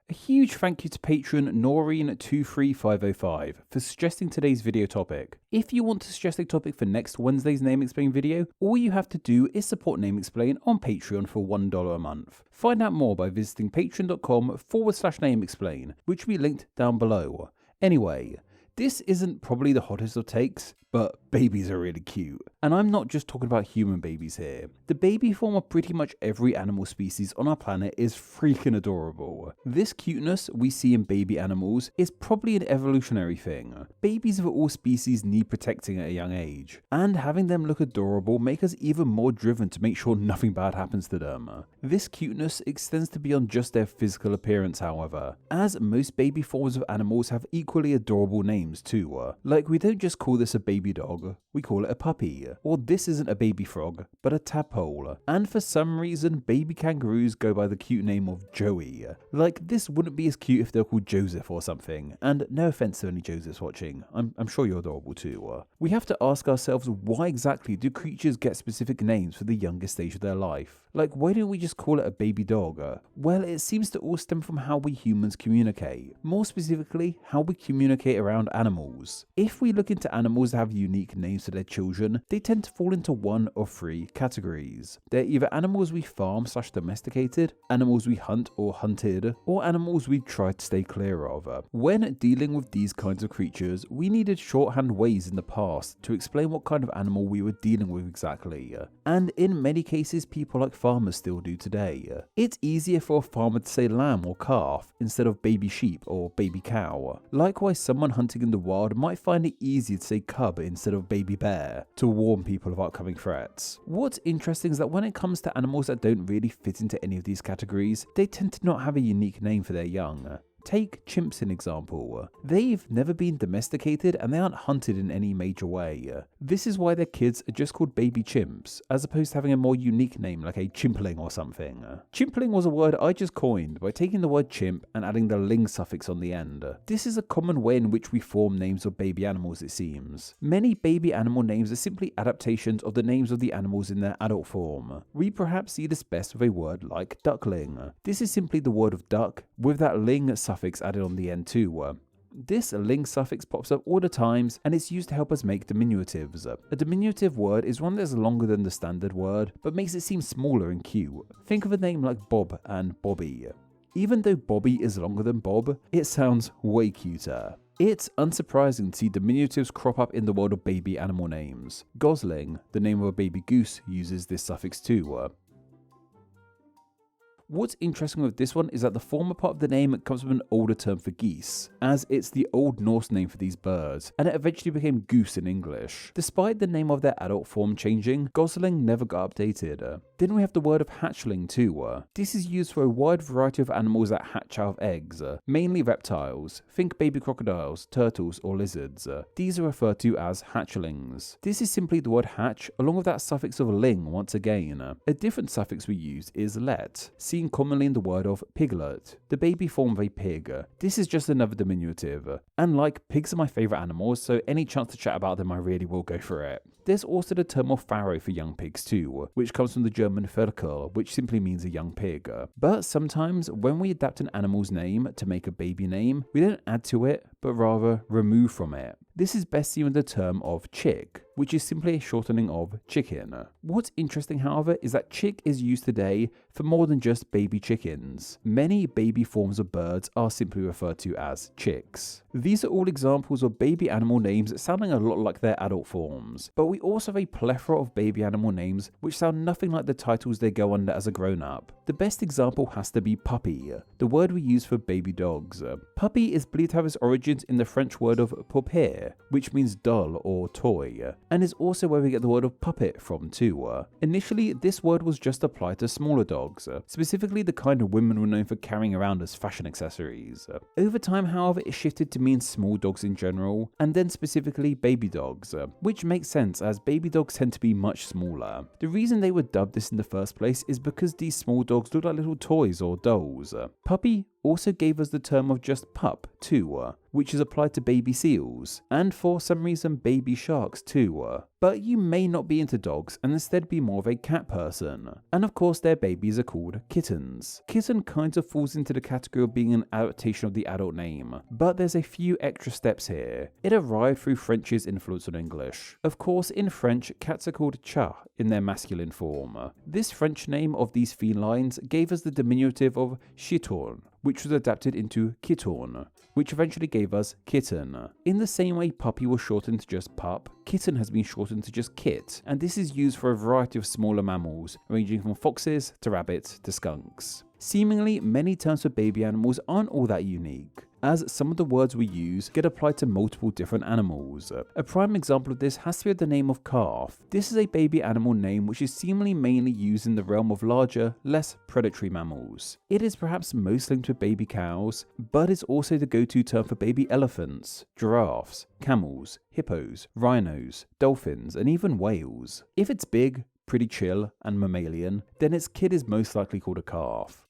A huge thank you to patron Noreen23505 for suggesting today's video topic. If you want to suggest a topic for next Wednesday's Name Explain video, all you have to do is support Name Explain on Patreon for $1 a month. Find out more by visiting patreon.com/nameexplain, which will be linked down below. Anyway, this isn't probably the hottest of takes, but babies are really cute. And I'm not just talking about human babies here. The baby form of pretty much every animal species on our planet is freaking adorable. This cuteness we see in baby animals is probably an evolutionary thing. Babies of all species need protecting at a young age, and having them look adorable make us even more driven to make sure nothing bad happens to them. This cuteness extends to beyond just their physical appearance, however, as most baby forms of animals have equally adorable names too. Like, we don't just call this a baby dog, we call it a puppy, or this isn't a baby frog, but a tadpole. And for some reason, baby kangaroos go by the cute name of Joey. Like, this wouldn't be as cute if they were called Joseph or something, and no offense to any Josephs watching, I'm sure you're adorable too. We have to ask ourselves, why exactly do creatures get specific names for the youngest stage of their life? Like, why don't we just call it a baby dog? Well, it seems to all stem from how we humans communicate. More specifically, how we communicate around animals. If we look into animals that have unique names for their children, they tend to fall into one of three categories. They're either animals we farm/domesticated, animals we hunt or hunted, or animals we try to stay clear of. When dealing with these kinds of creatures, we needed shorthand ways in the past to explain what kind of animal we were dealing with exactly. And in many cases, people like farmers still do today. It's easier for a farmer to say lamb or calf instead of baby sheep or baby cow. Likewise, someone hunting in the wild might find it easier to say cub instead of baby bear to warn people of upcoming threats. What's interesting is that when it comes to animals that don't really fit into any of these categories, they tend to not have a unique name for their young. Take chimps in example. They've never been domesticated and they aren't hunted in any major way. This is why their kids are just called baby chimps, as opposed to having a more unique name like a chimpling or something. Chimpling was a word I just coined by taking the word chimp and adding the ling suffix on the end. This is a common way in which we form names of baby animals, it seems. Many baby animal names are simply adaptations of the names of the animals in their adult form. We perhaps see this best with a word like duckling. This is simply the word of duck with that ling suffix added on the end too. This ling suffix pops up all the times and it's used to help us make diminutives. A diminutive word is one that's longer than the standard word, but makes it seem smaller and cute. Think of a name like Bob and Bobby. Even though Bobby is longer than Bob, it sounds way cuter. It's unsurprising to see diminutives crop up in the world of baby animal names. Gosling, the name of a baby goose, uses this suffix too. What's interesting with this one is that the former part of the name comes from an older term for geese, as it's the Old Norse name for these birds, and it eventually became goose in English. Despite the name of their adult form changing, gosling never got updated. Then we have the word of hatchling too. This is used for a wide variety of animals that hatch out of eggs, mainly reptiles. Think baby crocodiles, turtles, or lizards. These are referred to as hatchlings. This is simply the word hatch, along with that suffix of ling once again. A different suffix we use is let, seen commonly in the word of piglet, the baby form of a pig. This is just another diminutive. And like, pigs are my favourite animals, so any chance to chat about them I really will go for it. There's also the term of farrow for young pigs too, which comes from the German Ferkel, which simply means a young pig. But sometimes when we adapt an animal's name to make a baby name, we don't add to it, but rather remove from it. This is best seen with the term of chick, which is simply a shortening of chicken. What's interesting, however, is that chick is used today for more than just baby chickens. Many baby forms of birds are simply referred to as chicks. These are all examples of baby animal names sounding a lot like their adult forms, but we also have a plethora of baby animal names which sound nothing like the titles they go under as a grown-up. The best example has to be puppy, the word we use for baby dogs. Puppy is believed to have its origins in the French word of pauper, which means doll or toy, and is also where we get the word of puppet from too. Initially, this word was just applied to smaller dogs, specifically the kind of women were known for carrying around as fashion accessories. Over time, however, it shifted to mean small dogs in general, and then specifically baby dogs, which makes sense as baby dogs tend to be much smaller. The reason they were dubbed this in the first place is because these small dogs look like little toys or dolls. Puppy also gave us the term of just pup too, which is applied to baby seals, and for some reason baby sharks too. But you may not be into dogs and instead be more of a cat person. And of course their babies are called kittens. Kitten kind of falls into the category of being an adaptation of the adult name, but there's a few extra steps here. It arrived through French's influence on English. Of course, in French, cats are called chat in their masculine form. This French name of these felines gave us the diminutive of chiton, which was adapted into kiton, which eventually gave us kitten. In the same way puppy was shortened to just pup, kitten has been shortened to just kit, and this is used for a variety of smaller mammals, ranging from foxes to rabbits to skunks. Seemingly, many terms for baby animals aren't all that unique, as some of the words we use get applied to multiple different animals. A prime example of this has to be the name of calf. This is a baby animal name which is seemingly mainly used in the realm of larger, less predatory mammals. It is perhaps most linked with baby cows, but it's also the go-to term for baby elephants, giraffes, camels, hippos, rhinos, dolphins, and even whales. If it's big, pretty chill, and mammalian, then its kid is most likely called a calf.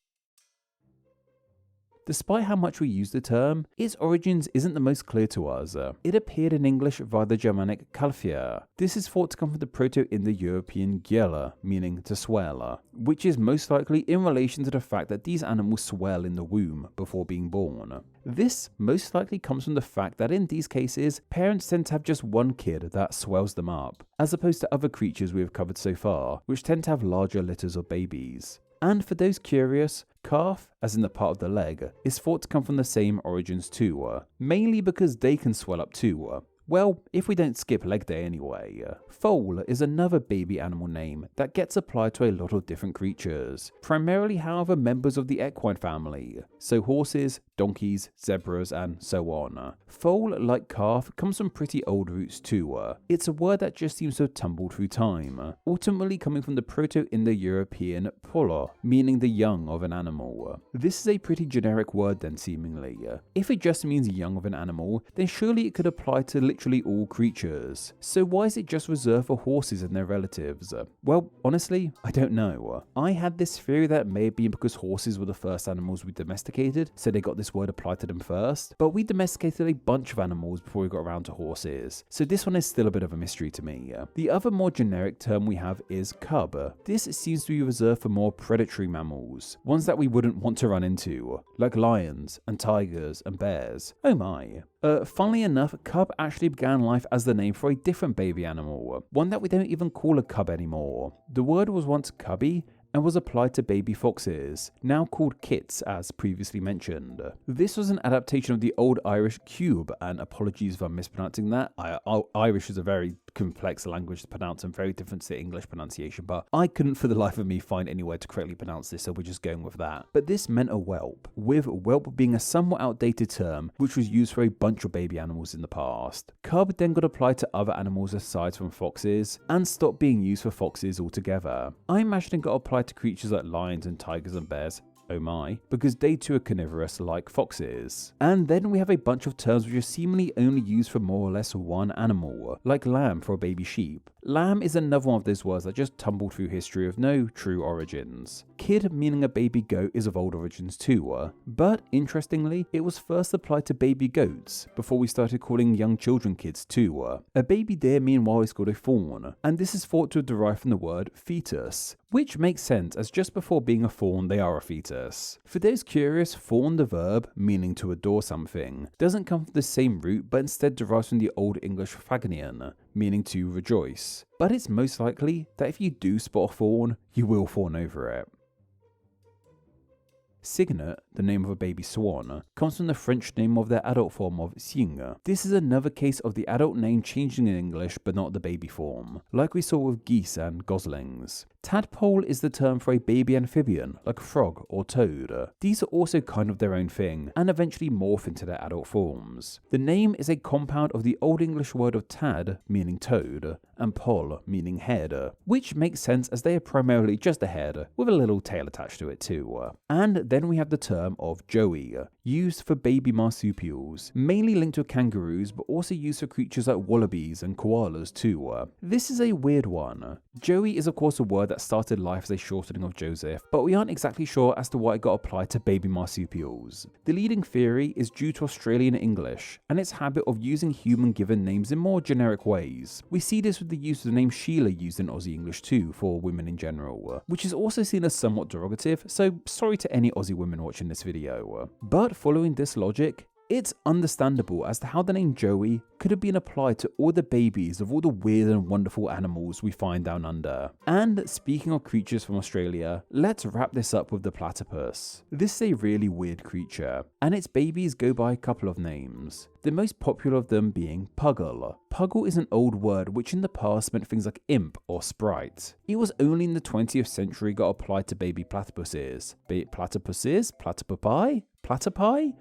Despite how much we use the term, its origins isn't the most clear to us. It appeared in English via the Germanic kalfia. This is thought to come from the Proto-Indo-European gjela, meaning to swell, which is most likely in relation to the fact that these animals swell in the womb before being born. This most likely comes from the fact that in these cases, parents tend to have just one kid that swells them up, as opposed to other creatures we have covered so far, which tend to have larger litters of babies. And for those curious, calf, as in the part of the leg, is thought to come from the same origins too, mainly because they can swell up too. Well, if we don't skip leg day anyway. Foal is another baby animal name that gets applied to a lot of different creatures, primarily however members of the equine family, so horses, donkeys, zebras, and so on. Foal, like calf, comes from pretty old roots too. It's a word that just seems to have tumbled through time, ultimately coming from the Proto-Indo-European polo, meaning the young of an animal. This is a pretty generic word then seemingly. If it just means young of an animal, then surely it could apply to literally all creatures. So why is it just reserved for horses and their relatives? Well, honestly, I don't know. I had this theory that it may have been because horses were the first animals we domesticated, so they got this word applied to them first, but we domesticated a bunch of animals before we got around to horses, so this one is still a bit of a mystery to me. The other more generic term we have is cub. This seems to be reserved for more predatory mammals, ones that we wouldn't want to run into, like lions and tigers and bears. Oh my. Funnily enough, cub actually began life as the name for a different baby animal, one that we don't even call a cub anymore. The word was once cubby, and was applied to baby foxes, now called kits as previously mentioned. This was an adaptation of the Old Irish cube, and apologies if I'm mispronouncing that. Irish is a very complex language to pronounce and very different to English pronunciation, but I couldn't for the life of me find anywhere to correctly pronounce this, so we're just going with that. But this meant a whelp, with whelp being a somewhat outdated term which was used for a bunch of baby animals in the past. Cub then got applied to other animals aside from foxes, and stopped being used for foxes altogether. I imagine it got applied to creatures like lions and tigers and bears, oh my, because they too are carnivorous like foxes. And then we have a bunch of terms which are seemingly only used for more or less one animal, like lamb for a baby sheep. Lamb is another one of those words that just tumbled through history with no true origins. Kid, meaning a baby goat, is of old origins too, but interestingly, it was first applied to baby goats before we started calling young children kids too. A baby deer meanwhile is called a fawn, and this is thought to derive from the word fetus, which makes sense as just before being a fawn they are a fetus. For those curious, fawn the verb, meaning to adore something, doesn't come from the same root but instead derives from the Old English fagnian, meaning to rejoice. But it's most likely that if you do spot a fawn, you will fawn over it. Cygnet, the name of a baby swan, comes from the French name of their adult form of cygne. This is another case of the adult name changing in English but not the baby form, like we saw with geese and goslings. Tadpole is the term for a baby amphibian, like a frog or toad. These are also kind of their own thing, and eventually morph into their adult forms. The name is a compound of the Old English word of tad, meaning toad, and pole, meaning head, which makes sense as they are primarily just a head, with a little tail attached to it too. And then we have the term of joey, used for baby marsupials, mainly linked to kangaroos, but also used for creatures like wallabies and koalas too. This is a weird one. Joey is of course a word that started life as a shortening of Joseph, but we aren't exactly sure as to why it got applied to baby marsupials. The leading theory is due to Australian English and its habit of using human given names in more generic ways. We see this with the use of the name Sheila used in Aussie English too for women in general, which is also seen as somewhat derogative, so sorry to any Aussie women watching this video. But following this logic, it's understandable as to how the name Joey could have been applied to all the babies of all the weird and wonderful animals we find down under. And speaking of creatures from Australia, let's wrap this up with the platypus. This is a really weird creature, and its babies go by a couple of names, the most popular of them being Puggle. Puggle is an old word which in the past meant things like imp or sprite. It was only in the 20th century got applied to baby platypuses. Be it platypuses, platypupi, platypi?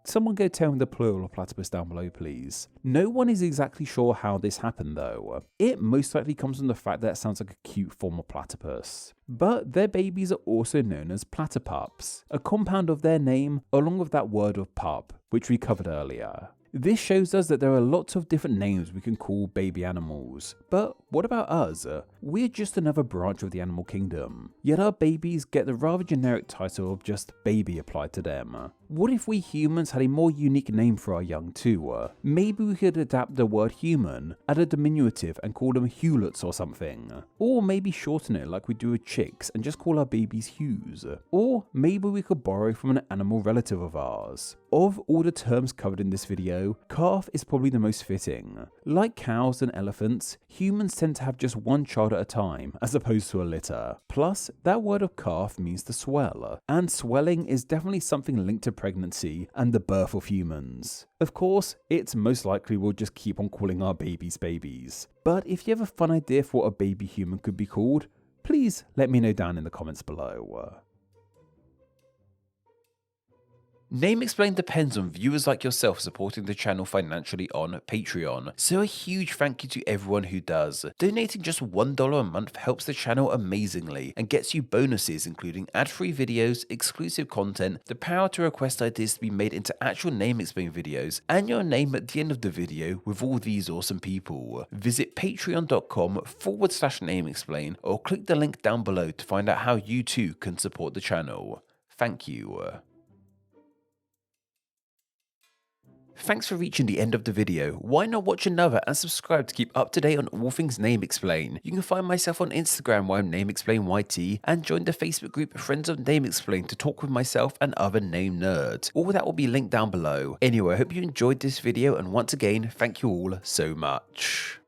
Someone go tell me the plural of platypus down below, please. No one is exactly sure how this happened though. It most likely comes from the fact that it sounds like a cute form of platypus. But their babies are also known as platypups, a compound of their name along with that word of pup, which we covered earlier. This shows us that there are lots of different names we can call baby animals. But what about us? We're just another branch of the animal kingdom, yet our babies get the rather generic title of just baby applied to them. What if we humans had a more unique name for our young too? Maybe we could adapt the word human, add a diminutive and call them Hewletts or something. Or maybe shorten it like we do with chicks and just call our babies Hughes. Or maybe we could borrow from an animal relative of ours. Of all the terms covered in this video, calf is probably the most fitting. Like cows and elephants, humans tend to have just one child at a time, as opposed to a litter. Plus, that word of calf means to swell, and swelling is definitely something linked to pregnancy and the birth of humans. Of course, it's most likely we'll just keep on calling our babies babies. But if you have a fun idea for what a baby human could be called, please let me know down in the comments below. Name Explain depends on viewers like yourself supporting the channel financially on Patreon, so a huge thank you to everyone who does. Donating just $1 a month helps the channel amazingly and gets you bonuses including ad-free videos, exclusive content, the power to request ideas to be made into actual Name Explain videos, and your name at the end of the video with all these awesome people. Visit patreon.com/NameExplain or click the link down below to find out how you too can support the channel. Thank you. Thanks for reaching the end of the video. Why not watch another and subscribe to keep up to date on all things Name Explain. You can find myself on Instagram where I'm NameExplainYT and join the Facebook group Friends of Name Explain to talk with myself and other name nerds. All that will be linked down below. Anyway, I hope you enjoyed this video and once again, thank you all so much.